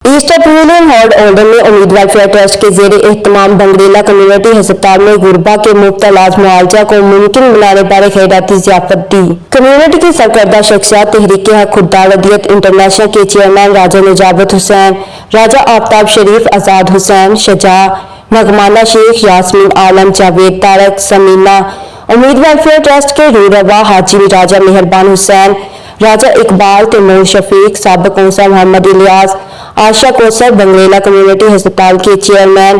Easter pavilion hall olden में उम्मीद welfare trust के जेर एहतमाम बंगरेला कम्युनिटी अस्पताल में गुरबा के मुफ्त इलाज मुआवजा को मुमकिन बनाने पर खैराती ज़ियाफत दी। कम्युनिटी की सरकर्दा शख्सियात तहरीक हक खुददावदियत इंटरनेशनल के चेयरमैन राजा निजाबत हुसैन, राजा आफ्ताब शरीफ, आजाद हुसैन, शजा, नगमाना शेख, यास्मीन आलम, जावेद तारक, समीना, उम्मीद वेलफेयर ट्रस्ट के रूरवा हाजी राजा मेहरबान हुसैन, राजा इकबाल, तैमूर शफीक, साबिक कौंसल मोहम्मद इलियास, आशा कौसर, बंगरेला कम्युनिटी अस्पताल के चेयरमैन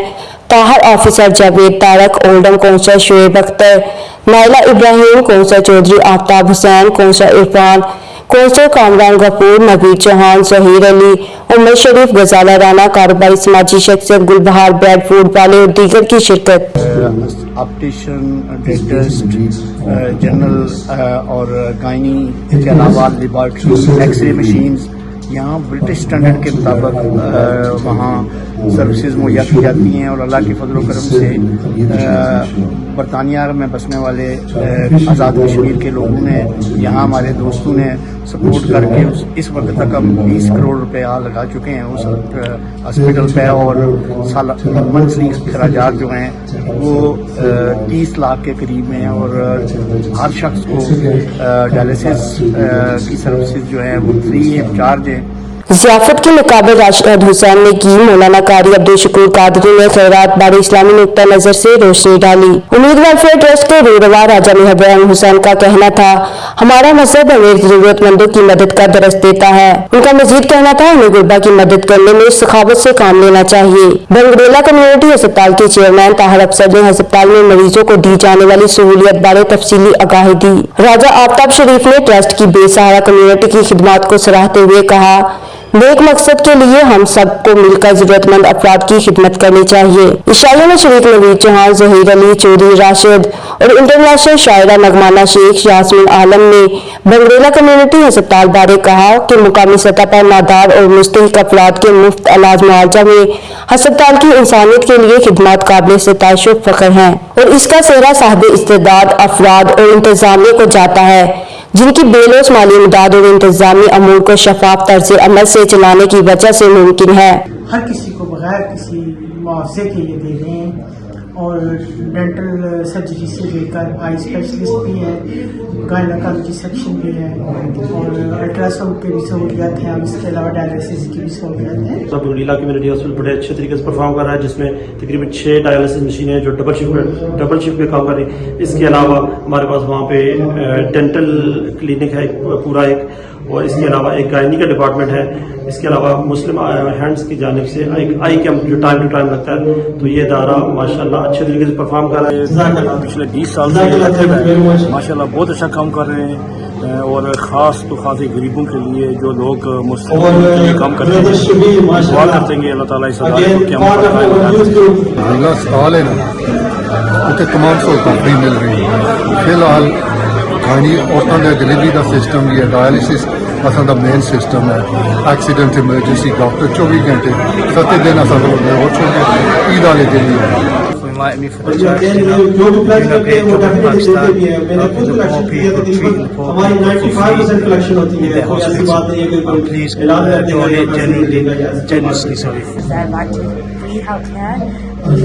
ताहर, ऑफिसर जावेद तारक, ओल्डन council Shoaib Akhtar, Naila Ibrahim, council Chaudhry Aftab Hussain, council Irfan, council Kamran Ghafoor, Naveer Chauhan, Zaheer Ali, Umar Sharif, Ghazala Rana, कारोबारी समाजी शख्सियत गुलबहार ब्रेड फूड वाले और दीगर की शिरकत। ऑप्टिशियन, डेंटिस्ट, जनरल और गायनी के अलावा लेबॉर्ट्री, एक्सरे मशीन्स यहाँ ब्रिटिश स्टैंडर्ड के मुताबिक वहाँ सर्विसेज मुहैया की जाती हैं। और अल्लाह के फजल करम से बरतानिया में बसने वाले आज़ाद कश्मीर के लोगों ने, यहाँ हमारे दोस्तों ने सपोर्ट करके इस वक्त तक हम 20 करोड़ रुपया लगा चुके हैं उस हॉस्पिटल पे। और मंथली खराजात जो हैं वो 30 लाख के करीब हैं। और हर शख्स को डायलिसिस की सर्विसेज जो हैं वो फ्री ऑफ चार्ज हैं। ज़ियाफत के मुकाबले राशिद हुसैन ने की। मौलाना कारी अब्दुल शकूर कादरी ने खैरात बारे इस्लामी नुक्ता नजर से रोशनी डाली। उम्मीद वेलफेयर ट्रस्ट के रूरवा राजा मेहरबान हुसैन का कहना था, हमारा मजहब हमें जरूरतमंदों की मदद का दरस देता है। उनका मजीद कहना था, हमें गुरबा की मदद करने में सखावत से काम लेना चाहिए। बंगरेला कम्युनिटी अस्पताल के चेयरमैन ताहर अफसर ने अस्पताल में मरीजों को दी जाने वाली सहूलियत बारे तफसीली आगाही दी। राजा आफ्ताब शरीफ ने ट्रस्ट की बेसहारा कम्युनिटी की खिदमत को सराहते हुए कहा, नेक मकसद के लिए हम सबको मिलकर जरूरतमंद अफराद की खिदमत करनी चाहिए। इशाइयों में शरीक नवीर चौहान, जहीर अली, चौधरी राशिद और इंटरनेशनल शायरा नगमाना शेख, यास्मीन आलम ने बंगरेला कम्युनिटी अस्पताल बारे कहा कि मुकामी सतह पर नादार और मुस्तहिक अफराद के मुफ्त इलाज मुआवजा में अस्पताल की इंसानियत के लिए खिदमत काबिल सिताइश और फख्र हैं और इसका सेहरा साहिब इस्तेदाद अफराद और इंतजामिया को जाता है, जिनकी बेलोस माली इमदाद और इंतजामी अमूर को शफाफ तर्ज अमल से चलाने की वजह से मुमकिन है। हर किसी को बगैर किसी मुआवजे के लिए दे रहे हैं। और डेंटल सर्जरी से लेकर आई स्पेशलिस्ट भी है, गायनोकोलॉजी सेक्शन भी है और अल्ट्रासाउंड की भी सहूलियत है। इसके अलावा डायलिसिस की भी सहूलियत है। बंगरेला कम्युनिटी हॉस्पिटल बड़े अच्छे तरीके से परफॉर्म कर रहा है, जिसमें तकरीबन 6 डायलिसिस मशीनें हैं जो डबल शिफ्ट पे काम कर रही है। इसके अलावा हमारे पास वहाँ पे डेंटल क्लिनिक है पूरा एक, और इसके अलावा एक गायनी का डिपार्टमेंट है। इसके अलावा मुस्लिम हैंड्स की जानिब से एक आई कैंप जो टाइम टू टाइम लगता है। तो ये इदारा माशाल्लाह अच्छे तरीके से परफॉर्म कर रहा है। पिछले 20 साल से माशाल्लाह बहुत अच्छा काम कर रहे हैं। और ख़ास तो खास गरीबों के लिए जो लोग मुस्लिम के लिए काम करते हैं, दुआ करते हैं अल्लाह ताला इस अस्पताल है ना, उत्थे तमाम सहूलतां फ्री मिल रही हैं। फिलहाल खानी औरतों के डिलीवरी का सिस्टम भी है, डायलिसिस असा का मेन सिस्टम है, एक्सीडेंट इमरजेंसी डॉक्टर 24 घंटे 7 दिन असा और छोटे ईद वाले दिन भी है। Free healthcare. We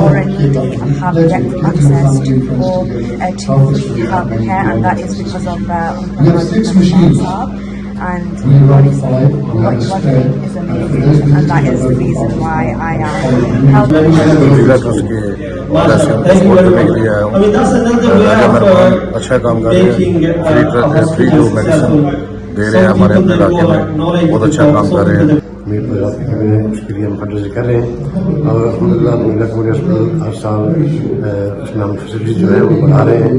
already have direct access to free healthcare, and that is because of and honestly, what you are doing is amazing, and that is the reason why I am helping. अच्छा काम कर रहे हैं, free जो medicine दे रहे हैं हमारे अपने इलाके में, बहुत अच्छा काम कर रहे हैं। उसके लिए हम फंड कर रहे हैं और अलहमदिल्ला हर साल उसमें हम फैसिलिटी जो है वो बढ़ा रहे हैं।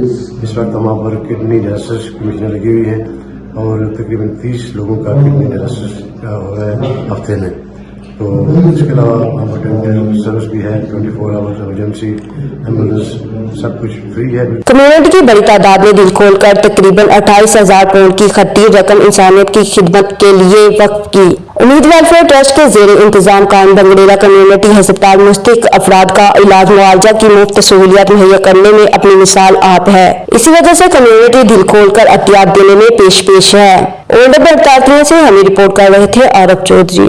इस वक्त हम पर किडनी डायलिसिस की मशीनें लगी हुई हैं और तकरीबन 30 लोगों का किडनी डायलिसिस हो रहा है हफ्ते में। तो इसके अलावा हमारे डेंटल सर्विस भी है, 24 आवर्स इमरजेंसी एम्बुलेंस सब कुछ फ्री है। कम्युनिटी की बड़ी तादाद ने दिल खोलकर तकरीबन 28,000 पाउंड की खती रकम इंसानियत की खिदमत के लिए वक्फ की। उम्मीद वेलफेयर ट्रस्ट के जेर इंतजाम कायम बंगरेला कम्युनिटी अस्पताल मुस्तहिक अफराद का इलाज मुआवजा की मुफ्त सहूलियत मुहैया करने में अपनी मिसाल आप है। इसी वजह से कम्युनिटी दिल खोलकर अतियात देने में पेश है। ओल्डर से हमें रिपोर्ट कर रहे थे आरब चौधरी।